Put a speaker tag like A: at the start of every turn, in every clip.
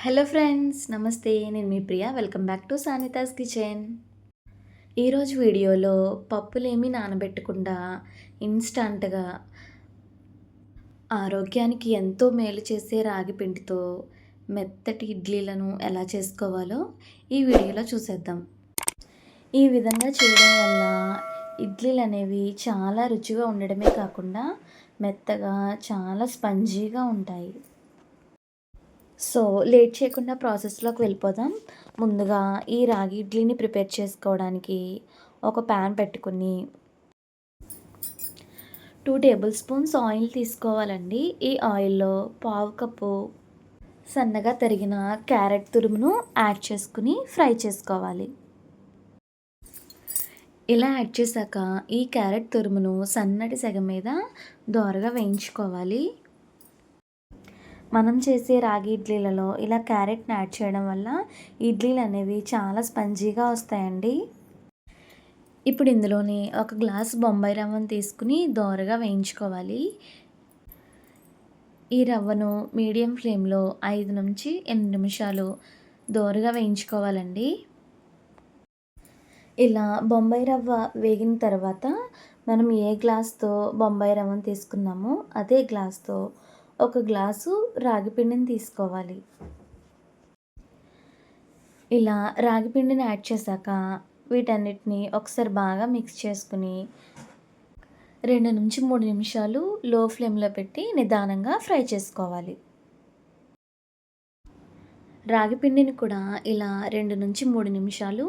A: Hello friends, నమస్తే. నేను మీ Priya. Welcome back to Sanitha's kitchen. ఈరోజు వీడియోలో పప్పులేమీ నానబెట్టకుండా ఇన్స్టంట్గా ఆరోగ్యానికి ఎంతో మేలు చేసే రాగి పిండితో మెత్తటి ఇడ్లీలను ఎలా చేసుకోవాలో ఈ వీడియోలో చూసేద్దాం. ఈ విధంగా చేయడం వల్ల ఇడ్లీలు అనేవి చాలా రుచిగా ఉండడమే కాకుండా మెత్తగా చాలా స్పంజీగా ఉంటాయి. సో లేట్ చేయకుండా ప్రాసెస్లోకి వెళ్ళిపోదాం. ముందుగా ఈ రాగి ఇడ్లీని ప్రిపేర్ చేసుకోవడానికి ఒక ప్యాన్ పెట్టుకుని 2 టేబుల్ స్పూన్స్ ఆయిల్ తీసుకోవాలండి. ఈ ఆయిల్లో పావు కప్పు సన్నగా తరిగిన క్యారెట్ తురుమును యాడ్ చేసుకుని ఫ్రై చేసుకోవాలి. ఇలా యాడ్ చేశాక ఈ క్యారెట్ తురుమును సన్నటి సెగ మీద దోరగా వేయించుకోవాలి. మనం చేసే రాగి ఇడ్లీలలో ఇలా క్యారెట్ని యాడ్ చేయడం వల్ల ఇడ్లీలు అనేవి చాలా స్పంజీగా వస్తాయండి. ఇప్పుడు ఇందులోని ఒక గ్లాస్ బొంబాయి రవ్వను తీసుకుని దోరగా వేయించుకోవాలి. ఈ రవ్వను మీడియం ఫ్లేమ్లో 5 నుంచి 8 నిమిషాలు దోరగా వేయించుకోవాలండి. ఇలా బొంబాయి రవ్వ వేగిన తర్వాత మనం ఏ గ్లాస్తో బొంబాయి రవ్వను తీసుకున్నామో అదే గ్లాస్తో ఒక గ్లాసు రాగి పిండిని తీసుకోవాలి. ఇలా రాగి పిండిని యాడ్ చేశాక వీటన్నిటిని ఒకసారి బాగా మిక్స్ చేసుకుని 2 నుంచి 3 నిమిషాలు లో ఫ్లేమ్లో పెట్టి నిదానంగా ఫ్రై చేసుకోవాలి. రాగి పిండిని కూడా ఇలా 2 నుంచి 3 నిమిషాలు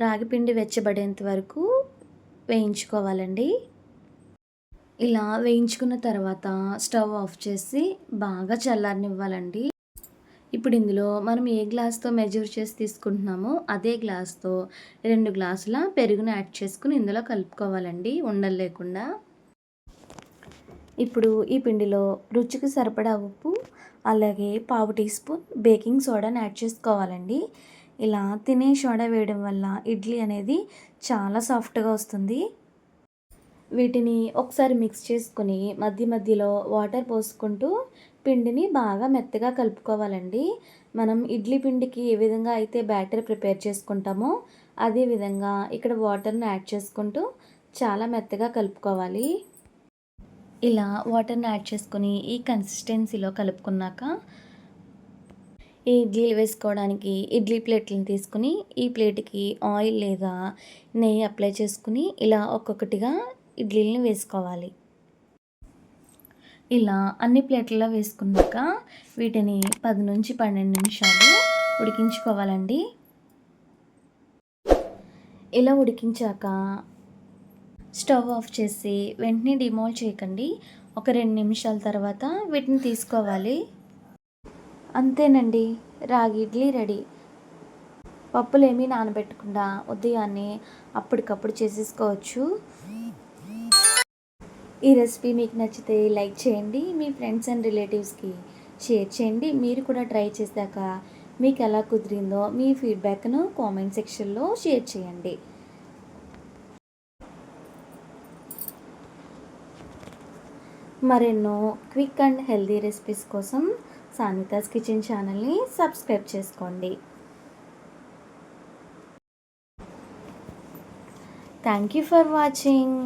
A: రాగి పిండి వెచ్చబడేంత వరకు వేయించుకోవాలండి. ఇలా వేయించుకున్న తర్వాత స్టవ్ ఆఫ్ చేసి బాగా చల్లారనివ్వాలండి. ఇప్పుడు ఇందులో మనం ఏ గ్లాస్తో మెజర్ చేసి తీసుకుంటున్నామో అదే గ్లాస్తో 2 గ్లాసుల పెరుగును యాడ్ చేసుకుని ఇందులో కలుపుకోవాలండి, ఉండలు లేకుండా. ఇప్పుడు ఈ పిండిలో రుచికి సరిపడా ఉప్పు, అలాగే పావు టీ స్పూన్ బేకింగ్ సోడాని యాడ్ చేసుకోవాలండి. ఇలా తినే సోడా వేయడం వల్ల ఇడ్లీ అనేది చాలా సాఫ్ట్గా వస్తుంది. వీటిని ఒకసారి మిక్స్ చేసుకొని మధ్య మధ్యలో వాటర్ పోసుకుంటూ పిండిని బాగా మెత్తగా కలుపుకోవాలండి. మనం ఇడ్లీ పిండికి ఏ విధంగా అయితే బ్యాటర్ ప్రిపేర్ చేసుకుంటామో అదే విధంగా ఇక్కడ వాటర్ని యాడ్ చేసుకుంటూ చాలా మెత్తగా కలుపుకోవాలి. ఇలా వాటర్ని యాడ్ చేసుకొని ఈ కన్సిస్టెన్సీలో కలుపుకున్నాక ఈ ఇడ్లీలు వేసుకోవడానికి ఇడ్లీ ప్లేట్లను తీసుకుని ఈ ప్లేట్కి ఆయిల్ లేదా నెయ్యి అప్లై చేసుకుని ఇలా ఒక్కొక్కటిగా ఇడ్లీలను వేసుకోవాలి. ఇలా అన్ని ప్లేట్లలో వేసుకున్నాక వీటిని 10 నుంచి 12 నిమిషాలు ఉడికించుకోవాలండి. ఇలా ఉడికించాక స్టవ్ ఆఫ్ చేసి వెంటనే డిమోల్డ్ చేయకండి. ఒక 2 నిమిషాల తర్వాత వీటిని తీసుకోవాలి. అంతేనండి, రాగి ఇడ్లీ రెడీ. పప్పులేమీ నానబెట్టకుండా ఉదయాన్నే అప్పటికప్పుడు చేసేసుకోవచ్చు. ఈ రెసిపీ మీకు నచ్చితే లైక్ చేయండి, మీ ఫ్రెండ్స్ అండ్ రిలేటివ్స్కి షేర్ చేయండి. మీరు కూడా ట్రై చేశాక మీకు ఎలా కుదిరిందో మీ ఫీడ్బ్యాక్ను కామెంట్ సెక్షన్లో షేర్ చేయండి. మరెన్నో క్విక్ అండ్ హెల్దీ రెసిపీస్ కోసం సానితాస్ కిచెన్ ఛానల్ని సబ్స్క్రైబ్ చేసుకోండి. Thank you for watching.